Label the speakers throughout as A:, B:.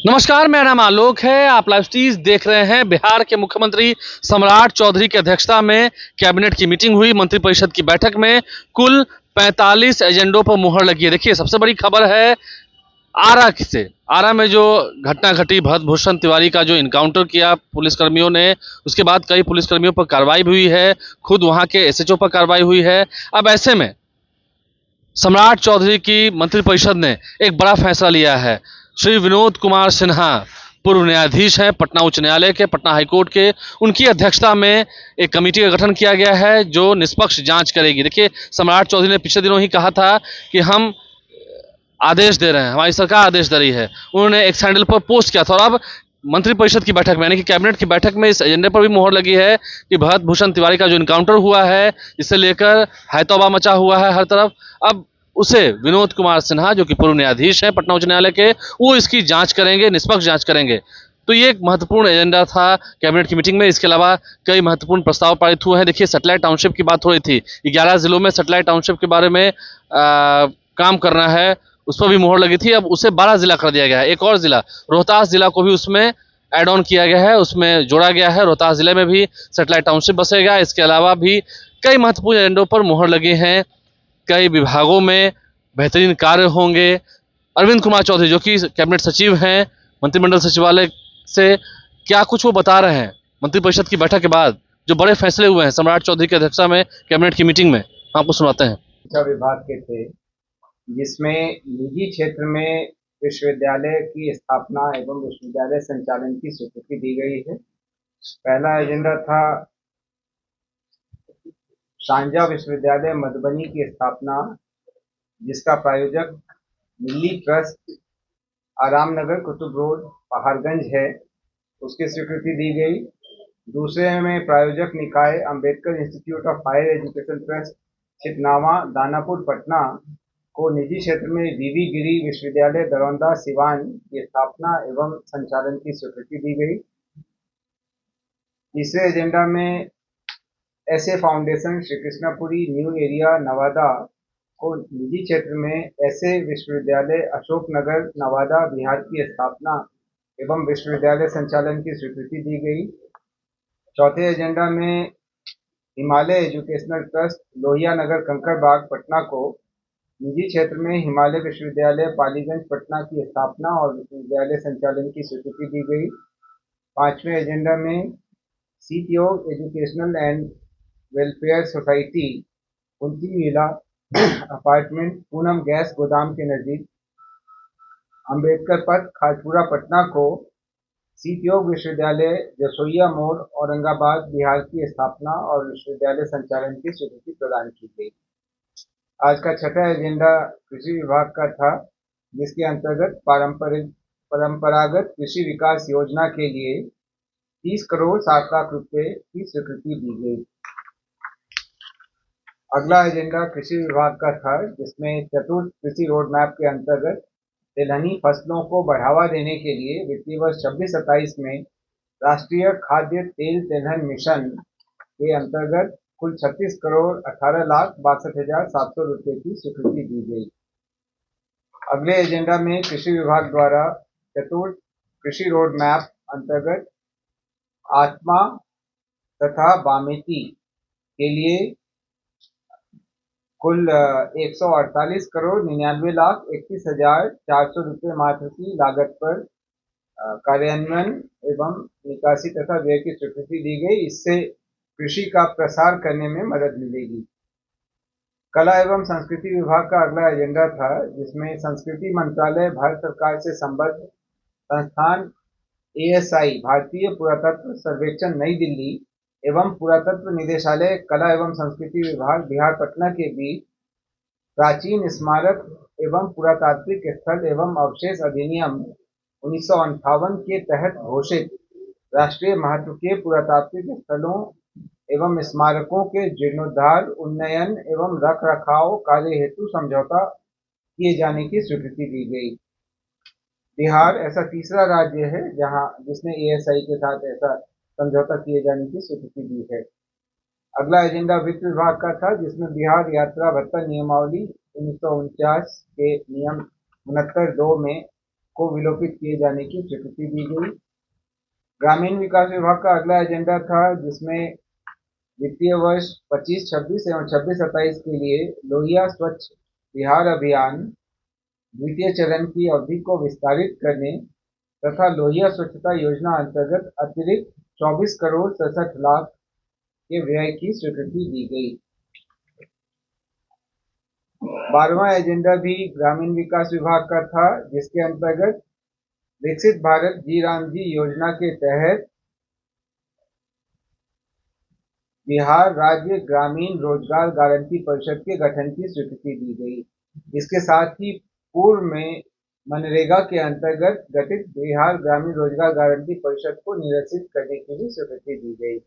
A: नमस्कार, मेरा नाम आलोक है। आप लाइव स्टीज देख रहे हैं। बिहार के मुख्यमंत्री सम्राट चौधरी की अध्यक्षता में कैबिनेट की मीटिंग हुई। मंत्रिपरिषद की बैठक में कुल 45 एजेंडों पर मुहर लगी है। देखिए, सबसे बड़ी खबर है आरा से। आरा में जो घटना घटी, भरत भूषण तिवारी का जो इनकाउंटर किया पुलिसकर्मियों ने, उसके बाद कई पुलिसकर्मियों पर कार्रवाई भी हुई है। खुद वहां के एसएचओ पर कार्रवाई हुई है। अब ऐसे में सम्राट चौधरी की मंत्रिपरिषद ने एक बड़ा फैसला लिया है। श्री विनोद कुमार सिन्हा पूर्व न्यायाधीश हैं पटना उच्च न्यायालय के, पटना हाईकोर्ट के। उनकी अध्यक्षता में एक कमेटी का गठन किया गया है जो निष्पक्ष जांच करेगी। देखिए, सम्राट चौधरी ने पिछले दिनों ही कहा था कि हम आदेश दे रहे हैं, हमारी सरकार आदेश दे रही है। उन्होंने एक सैंडल पर पोस्ट किया था और अब मंत्रिपरिषद की बैठक में, यानी कि कैबिनेट की बैठक में, इस एजेंडे पर भी मुहर लगी है कि भरत भूषण तिवारी का जो इनकाउंटर हुआ है, इसे लेकर हैतौबा मचा हुआ है हर तरफ। अब उसे विनोद कुमार सिन्हा, जो कि पूर्व न्यायाधीश हैं पटना उच्च न्यायालय के, वो इसकी जांच करेंगे, निष्पक्ष जांच करेंगे। तो ये एक महत्वपूर्ण एजेंडा था कैबिनेट की मीटिंग में। इसके अलावा कई महत्वपूर्ण प्रस्ताव पारित हुए हैं। देखिए, सैटेलाइट टाउनशिप की बात हो रही थी। 11 जिलों में सैटेलाइट टाउनशिप के बारे में काम करना है, उस पर भी मुहर लगी थी। अब उसे 12 जिला कर दिया गया है। एक और जिला रोहतास जिला को भी उसमें ऐड ऑन किया गया है, उसमें जोड़ा गया है। रोहतास जिले में भी सैटेलाइट टाउनशिप बसेगा। इसके अलावा भी कई महत्वपूर्ण एजेंडों पर मुहर लगी हैं। कई विभागों में बेहतरीन कार्य होंगे। अरविंद कुमार चौधरी, जो कि कैबिनेट सचिव हैं मंत्रिमंडल सचिवालय से, क्या कुछ वो बता रहे हैं मंत्रिपरिषद की बैठक के बाद जो बड़े फैसले हुए हैं सम्राट चौधरी की अध्यक्षता में कैबिनेट की मीटिंग में, आपको सुनाते हैं।
B: शिक्षा विभाग के थे, जिसमें निजी क्षेत्र में विश्वविद्यालय की स्थापना एवं विश्वविद्यालय संचालन की स्वीकृति दी गई है। पहला एजेंडा था शांजा विश्वविद्यालय मधुबनी की स्थापना, जिसका प्रायोजक मिल्ली ट्रस्ट आराम नगर कुतुब रोड पहाड़गंज है, उसकी स्वीकृति दी गई। दूसरे में प्रायोजक निकाय Ambedkar institute of higher education trust Chhitnawa Danapur Patna को निजी क्षेत्र में वीवी गिरी विश्वविद्यालय दरौंदा सिवान की स्थापना एवं संचालन की स्वीकृति दी गई। तीसरे एजेंडा में ऐसे foundation Shri Krishnapuri new area Nawada को निजी क्षेत्र में ऐसे विश्वविद्यालय अशोकनगर नवादा बिहार की स्थापना एवं विश्वविद्यालय संचालन की स्वीकृति दी गई। चौथे एजेंडा में हिमालय एजुकेशनल ट्रस्ट लोहिया नगर कंकड़बाग पटना को निजी क्षेत्र में हिमालय विश्वविद्यालय पालीगंज पटना की स्थापना और विश्वविद्यालय संचालन की स्वीकृति दी गई। पांचवें एजेंडा में CPO educational and welfare society 29 मिला अपार्टमेंट पूनम गैस गोदाम के नजदीक अंबेडकर पथ खाजपुरा पटना को सीपीओ विश्वविद्यालय जसोइया मोड़ औरंगाबाद बिहार की स्थापना और विश्वविद्यालय संचालन की स्वीकृति प्रदान की गई। आज का छठा एजेंडा कृषि विभाग का था, जिसके अंतर्गत परंपरागत कृषि विकास योजना के लिए 30 करोड़ 60 लाख रुपए की स्वीकृति दी गई। अगला एजेंडा कृषि विभाग का था, जिसमें चतुर्थ कृषि रोड मैप के अंतर्गत तिलहनी फसलों को बढ़ावा देने के लिए वित्तीय वर्ष 26-27 में राष्ट्रीय खाद्य तेल तिलहन मिशन के अंतर्गत कुल 36 करोड़ 18,62,700 रुपए की स्वीकृति दी गई। अगले एजेंडा में कृषि विभाग द्वारा चतुर्थ कृषि रोड मैप अंतर्गत आत्मा तथा बामेती के लिए कुल 148 करोड़ 99 लाख 31,400 रुपए मात्र की लागत पर कार्यान्वयन एवं निकासी तथा व्यय की स्वीकृति दी गई। इससे कृषि का प्रसार करने में मदद मिलेगी। कला एवं संस्कृति विभाग का अगला एजेंडा था, जिसमें संस्कृति मंत्रालय भारत सरकार से संबद्ध संस्थान एएसआई भारतीय पुरातत्व सर्वेक्षण नई दिल्ली एवं पुरातत्व निदेशालय कला एवं संस्कृति विभाग बिहार पटना के बीच प्राचीन स्मारक एवं पुरातात्विक स्थल एवं अवशेष अधिनियम 1958 के तहत घोषित राष्ट्रीय महत्व के पुरातात्विक स्थलों एवं स्मारकों के जीर्णोद्धार उन्नयन एवं रख रखाव कार्य हेतु समझौता किए जाने की स्वीकृति दी गई। बिहार ऐसा तीसरा राज्य है जिसने एएसआई के साथ ऐसा समझौता किए जाने की स्वीकृति दी है। अगला एजेंडा वित्त विभाग का था, जिसमें बिहार यात्रा भत्ता नियमावली 1949 के नियम 69(2) में को विलोपित किए जाने की स्वीकृति दी गई। ग्रामीण विकास विभाग का अगला एजेंडा था, जिसमें वित्तीय वर्ष 25-26 एवं 26-27 के लिए लोहिया स्वच्छ बिहार अभियान द्वितीय चरण की अवधि को विस्तारित करने तथा लोहिया स्वच्छता योजना अंतर्गत अतिरिक्त 24 करोड़ 67 लाख के व्यय की स्वीकृति दी गई। 12वां एजेंडा भी ग्रामीण विकास विभाग का था, जिसके अंतर्गत विकसित भारत जी राम जी योजना के तहत बिहार राज्य ग्रामीण रोजगार गारंटी परिषद के गठन की स्वीकृति दी गई। इसके साथ ही पूर्व में मनरेगा के अंतर्गत गठित बिहार ग्रामीण रोजगार गारंटी परिषद को निरसित करने की भी स्वीकृति दी गई।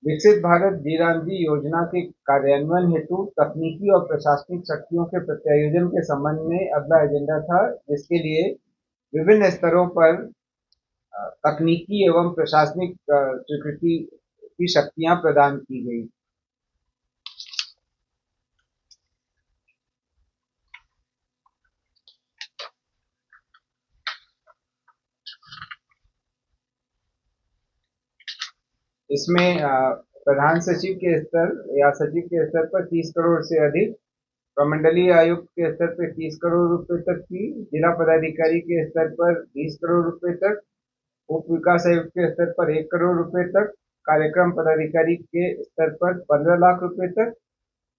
B: विकसित भारत जी राम जी योजना के कार्यान्वयन हेतु तकनीकी और प्रशासनिक शक्तियों के प्रत्यायोजन के संबंध में अगला एजेंडा था, जिसके लिए विभिन्न स्तरों पर तकनीकी एवं प्रशासनिक स्वीकृति की शक्तियां प्रदान की गई। इसमें प्रधान सचिव के स्तर या सचिव के स्तर पर 30 करोड़ से अधिक, प्रमंडलीय आयुक्त के स्तर पर 30 करोड़ रुपए तक की, जिला पदाधिकारी के स्तर पर 20 करोड़ रुपए तक, उप विकास आयुक्त के स्तर पर 1 करोड़ रुपए तक, कार्यक्रम पदाधिकारी के स्तर पर 15 लाख रुपए तक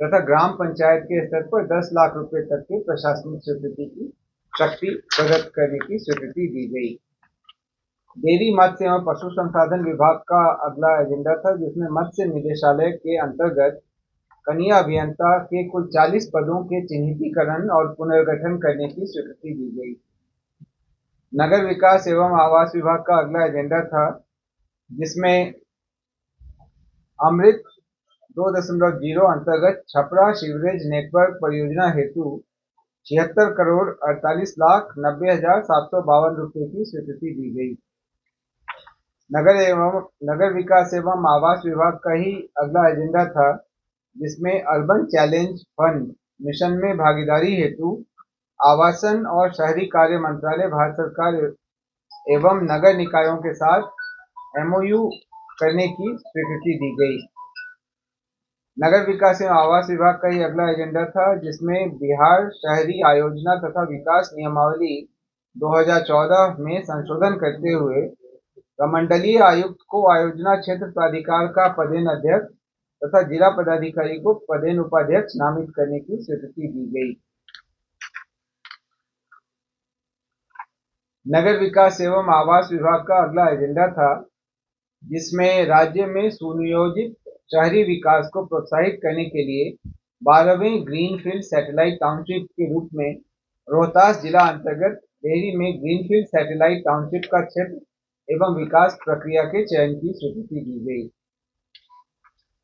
B: तथा ग्राम पंचायत के स्तर पर 10 लाख रुपए तक की प्रशासनिक स्वीकृति की शक्ति प्रदत्त करने की स्वीकृति दी गई। डेयरी मत्स्य एवं पशु संसाधन विभाग का अगला एजेंडा था, जिसमें मत्स्य निदेशालय के अंतर्गत कनीय अभियंता के कुल 40 पदों के चिन्हितीकरण और पुनर्गठन करने की स्वीकृति दी गई। नगर विकास एवं आवास विभाग का अगला एजेंडा था, जिसमें अमृत 2.0 अंतर्गत छपरा सीवरेज नेटवर्क परियोजना हेतु 76 करोड़ 48,90,752 रुपए की स्वीकृति दी गई। नगर विकास एवं आवास विभाग का ही अगला एजेंडा था, जिसमें अर्बन चैलेंज फंड मिशन में भागीदारी हेतु आवासन और शहरी कार्य मंत्रालय भारत सरकार एवं नगर निकायों के साथ एमओयू करने की स्वीकृति दी गई। नगर विकास एवं आवास विभाग का ही अगला एजेंडा था, जिसमें बिहार शहरी आयोजना तथा विकास नियमावली 2014 में संशोधन करते हुए प्रमंडलीय आयुक्त को आयोजना क्षेत्र प्राधिकार का पदेन अध्यक्ष तथा जिला पदाधिकारी को पदेन उपाध्यक्ष नामित करने की स्वीकृति दी गई। नगर विकास एवं आवास विभाग का अगला एजेंडा था, जिसमें राज्य में सुनियोजित शहरी विकास को प्रोत्साहित करने के लिए 12वें ग्रीनफील्ड सैटेलाइट टाउनशिप के रूप में रोहतास जिला अंतर्गत डेहरी में ग्रीनफील्ड सैटेलाइट टाउनशिप का क्षेत्र एवं विकास प्रक्रिया के चयन की स्वीकृति दी गई।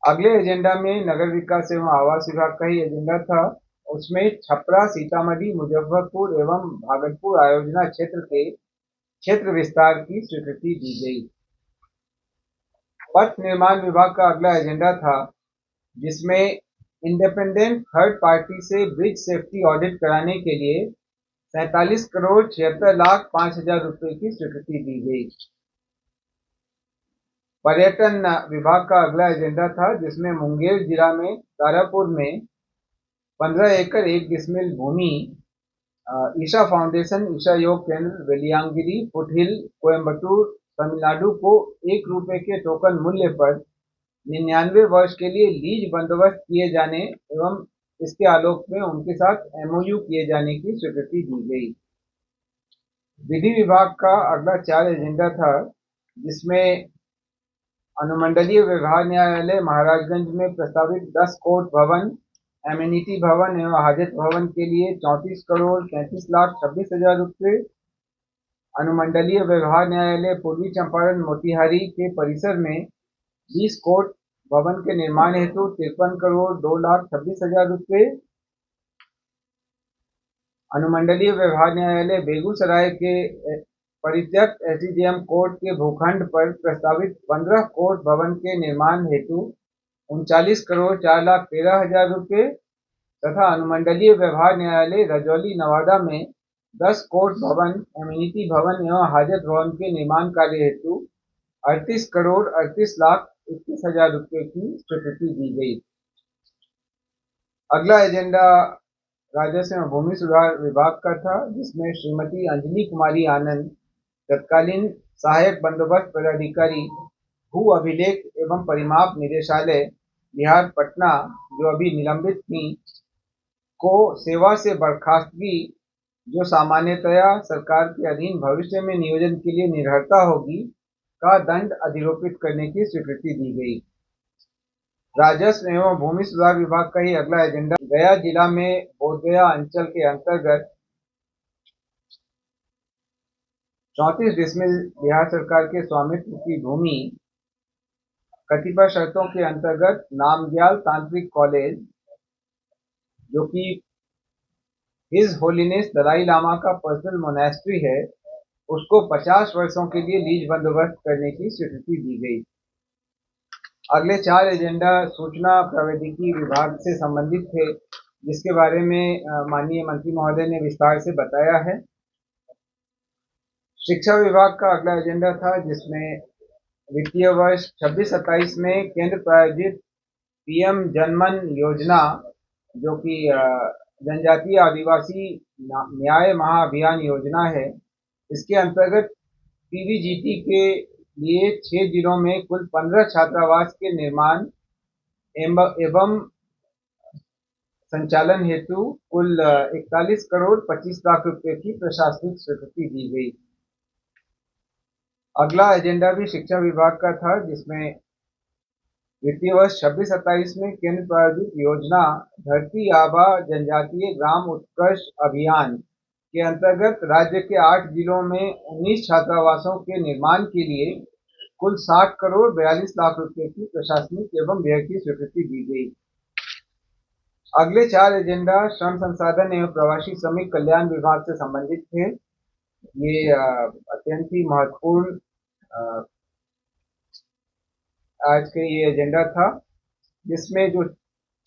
B: अगले एजेंडा में नगर विकास एवं आवास विभाग का ही एजेंडा था, उसमें छपरा, सीतामढ़ी, मुजफ्फरपुर एवं भागलपुर आयोजना क्षेत्र के क्षेत्र विस्तार की स्वीकृति दी गई। पथ निर्माण विभाग का अगला एजेंडा था, जिसमें इंडिपेंडेंट थर्ड पार्टी से ब्रिज सेफ्टी ऑडिट कराने के लिए 47 करोड़ 76 लाख 5,000 रुपए की स्वीकृति दी गई। पर्यटन विभाग का अगला एजेंडा था, जिसमें मुंगेर जिला में तारापुर में 15 एकड़ 1 डिसमिल भूमि ईशा फाउंडेशन ईशा योग केंद्र वेलियांगिरी फुटहिल कोयम्बटूर तमिलनाडु को 1 रुपए के टोकन मूल्य पर 99 वर्ष के लिए लीज बंदोबस्त किए जाने एवं इसके आलोक में उनके साथ एमओयू किए जाने की स्वीकृति दी गई। विधि विभाग का अगला 4 एजेंडा था, जिसमें अनुमंडलीय व्यवहार न्यायालय महाराजगंज में प्रस्तावित 10 कोर्ट भवन, एमिनिटी भवन एवं हाजत भवन के लिए 34 करोड़ 33 लाख 26,000 रुपये, अनुमंडलीय व्यवहार न्यायालय पूर्वी चंपारण मोतिहारी के परिसर में 20 कोर्ट भवन के निर्माण हेतु 53 करोड़ 2 लाख 26,000 रुपये, अनुमंडलीय व्यवहार न्यायालय बेगूसराय के परित्यक्त एसडीजेएम कोर्ट के भूखंड पर प्रस्तावित 15 कोर्ट भवन के निर्माण हेतु 39 करोड़ 4 लाख 13,000 रुपये तथा अनुमंडलीय व्यवहार न्यायालय रजौली नवादा में 10 कोर्ट भवन, एमिनिटी भवन एवं हाजत भवन के निर्माण कार्य हेतु 38,38,21,000 रुपये की स्वीकृति दी गई। अगला एजेंडा राजस्व एवं भूमि सुधार विभाग का था, जिसमें श्रीमती अंजलि कुमारी आनंद, तत्कालीन सहायक बंदोबस्त पदाधिकारी, भू अभिलेख एवं परिमाप निदेशालय बिहार पटना, जो अभी निलंबित थी, को सेवा से बर्खास्तगी, जो सामान्यतया सरकार के अधीन भविष्य में नियोजन के लिए निर्भरता होगी, का दंड अधिरोपित करने की स्वीकृति दी गई। राजस्व एवं भूमि सुधार विभाग का ही अगला एजेंडा गया जिला में बोधगया अंचल के अंतर्गत 34 डिसमिल बिहार सरकार के स्वामित्व की भूमि कतिपय शर्तों के अंतर्गत नामग्याल तांत्रिक कॉलेज, जो कि हिज होलीनेस दलाई लामा का पर्सनल मोनेस्ट्री है, उसको 50 वर्षों के लिए लीज बंदोबस्त करने की स्वीकृति दी गई। अगले 4 एजेंडा सूचना प्रौद्योगिकी विभाग से संबंधित थे, जिसके बारे में माननीय मंत्री महोदय ने विस्तार से बताया है। शिक्षा विभाग का अगला एजेंडा था, जिसमें वित्तीय वर्ष 26-27 में केंद्र प्रायोजित पीएम जनमन योजना, जो कि जनजातीय आदिवासी न्याय महाअभियान योजना है, इसके अंतर्गत पीवीजीटी के लिए 6 जिलों में कुल 15 छात्रावास के निर्माण एवं संचालन हेतु कुल 41 करोड़ 25 लाख रुपए की प्रशासनिक स्वीकृति दी गई। अगला एजेंडा भी शिक्षा विभाग का था, जिसमें वित्तीय वर्ष 26-27 में केंद्र प्रायोजित योजना धरती आबा जनजातीय ग्राम उत्कर्ष अभियान के अंतर्गत राज्य के 8 जिलों में 19 छात्रावासों के निर्माण के लिए कुल 60 करोड़ 42 लाख रुपए की प्रशासनिक एवं व्यय की स्वीकृति दी गई। अगले 4 एजेंडा श्रम संसाधन एवं प्रवासी श्रमिक कल्याण विभाग से संबंधित थे। ये अत्यंत ही महत्वपूर्ण आज के ये एजेंडा था, जिसमें जो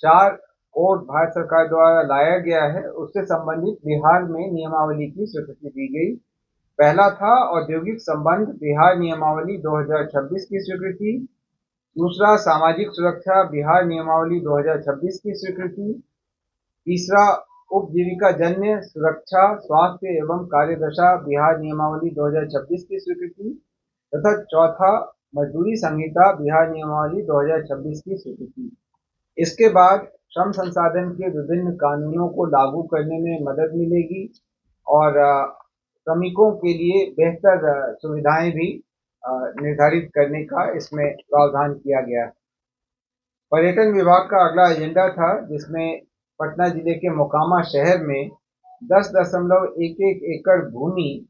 B: 4 कोड भारत सरकार द्वारा लाया गया है, उससे संबंधित बिहार में नियमावली की स्वीकृति दी गई। पहला था औद्योगिक संबंध बिहार नियमावली 2026 की स्वीकृति। दूसरा सामाजिक सुरक्षा बिहार नियमावली 2026 की स्वीकृति। तीसरा उपजीविका जन्य सुरक्षा स्वास्थ्य एवं कार्यदशा बिहार नियमावली 2026 की स्वीकृति तथा चौथा मजदूरी संहिता बिहार नियमावली 2026 की स्वीकृति। इसके बाद श्रम संसाधन के विभिन्न कानूनों को लागू करने में मदद मिलेगी और श्रमिकों के लिए बेहतर सुविधाएं भी निर्धारित करने का इसमें प्रावधान किया गया। पर्यटन विभाग का अगला एजेंडा था, जिसमें पटना जिले के मोकामा शहर में 10.11 एकड़ भूमि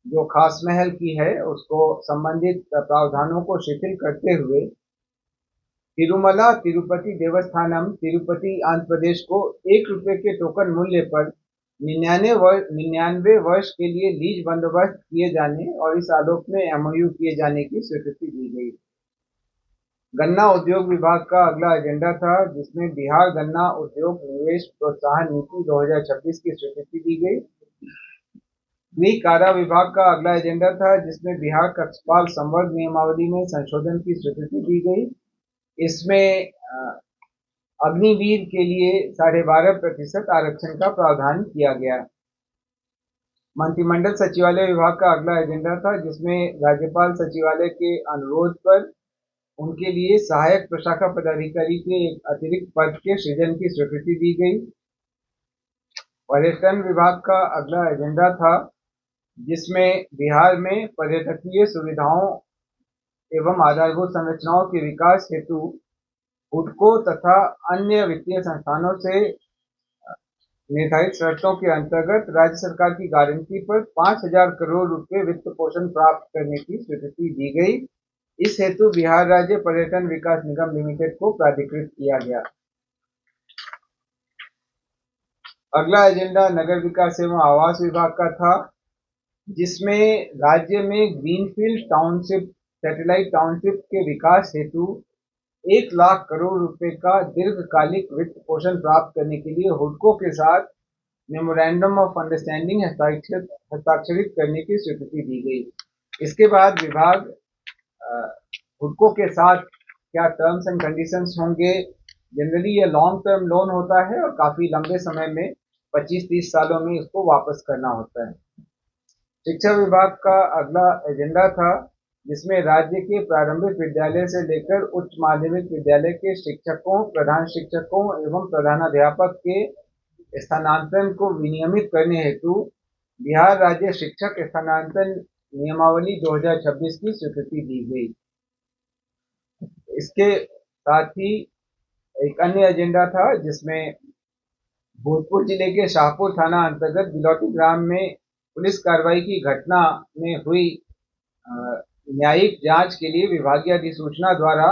B: जो खास महल की है, उसको संबंधित प्रावधानों को शिथिल करते हुए तिरुमला तिरुपति देवस्थानम तिरुपति आंध्र प्रदेश को 1 रुपये के टोकन मूल्य पर 99 वर्ष के लिए लीज बंदोबस्त किए जाने और इस आलोक में एमओयू किए जाने की स्वीकृति दी गई। गन्ना उद्योग विभाग का अगला एजेंडा था, जिसमें बिहार गन्ना उद्योग निवेश प्रोत्साहन नीति 2026 की स्वीकृति दी गई। गृह कारा विभाग का अगला एजेंडा था, जिसमें बिहार कक्षपाल संवर्ग नियमावली में संशोधन की स्वीकृति दी गई। इसमें अग्निवीर के लिए 12.5% आरक्षण का प्रावधान किया गया। मंत्रिमंडल सचिवालय विभाग का अगला एजेंडा था, जिसमें राज्यपाल सचिवालय के अनुरोध पर उनके लिए सहायक प्रशाखा पदाधिकारी के एक अतिरिक्त पद के सृजन की स्वीकृति दी गई। पर्यटन विभाग का अगला एजेंडा था, जिसमें बिहार में पर्यटकीय सुविधाओं एवं आधारभूत संरचनाओं के विकास हेतु हुडको तथा अन्य वित्तीय संस्थानों से निर्धारित शर्तों के अंतर्गत राज्य सरकार की गारंटी पर 5,000 करोड़ रुपए वित्त पोषण प्राप्त करने की स्वीकृति दी गई। इस हेतु बिहार राज्य पर्यटन विकास निगम लिमिटेड को प्राधिकृत किया गया। अगला एजेंडा नगर विकास एवं आवास विभाग का था, जिसमें राज्य में ग्रीनफील्ड टाउनशिप सैटेलाइट टाउनशिप के विकास हेतु 1 लाख करोड़ रुपए का दीर्घकालिक वित्त पोषण प्राप्त करने के लिए हुडको के साथ मेमोरेंडम ऑफ अंडरस्टैंडिंग हस्ताक्षरित करने की स्वीकृति दी गई। इसके बाद विभाग हुडको के साथ क्या टर्म्स एंड कंडीशंस होंगे। जनरली ये लॉन्ग टर्म लोन होता है और काफी लंबे समय में 25-30 सालों में इसको वापस करना होता है। शिक्षा विभाग का अगला एजेंडा था जिसमें राज्य के प्रारंभिक विद्यालय से लेकर उच्च माध्यमिक विद्यालय के शिक्षकों, प्रधान शिक्षकों एवं प्रधानाध्यापक के स्थानांतरण को विनियमित करने हेतु बिहार राज्य शिक्षक स्थानांतरण नियमावली 2026 की स्वीकृति दी गई। इसके साथ ही एक अन्य एजेंडा था जिसमें भोजपुर जिले के शाहपुर थाना अंतर्गत बिलौटी ग्राम में पुलिस कार्रवाई की घटना में हुई न्यायिक जांच के लिए विभागीय अधिसूचना द्वारा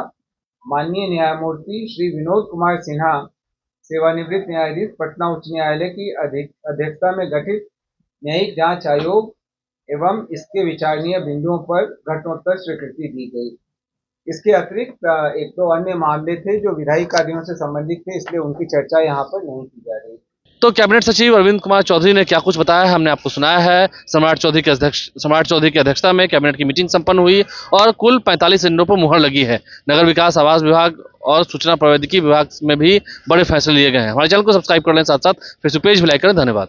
B: माननीय न्यायमूर्ति श्री विनोद कुमार सिन्हा, सेवानिवृत्त न्यायाधीश, पटना उच्च न्यायालय की अध्यक्षता में गठित न्यायिक जांच आयोग एवं इसके विचारणीय बिंदुओं पर घटनोत्तर स्वीकृति दी गई। इसके अतिरिक्त एक दो अन्य मामले थे जो विधायी कार्यों से संबंधित थे, इसलिए उनकी चर्चा यहाँ पर नहीं की जा रही।
A: तो कैबिनेट सचिव अरविंद कुमार चौधरी ने क्या कुछ बताया है हमने आपको सुनाया है। सम्राट चौधरी की अध्यक्षता में कैबिनेट की मीटिंग संपन्न हुई और कुल 45 एजेंडों पर मुहर लगी है। नगर विकास, आवास विभाग और सूचना प्रौद्योगिकी विभाग में भी बड़े फैसले लिए गए हैं। हमारे चैनल को सब्सक्राइब कर लें, साथ साथ फेसबुक पेज भी लाइक करें। धन्यवाद।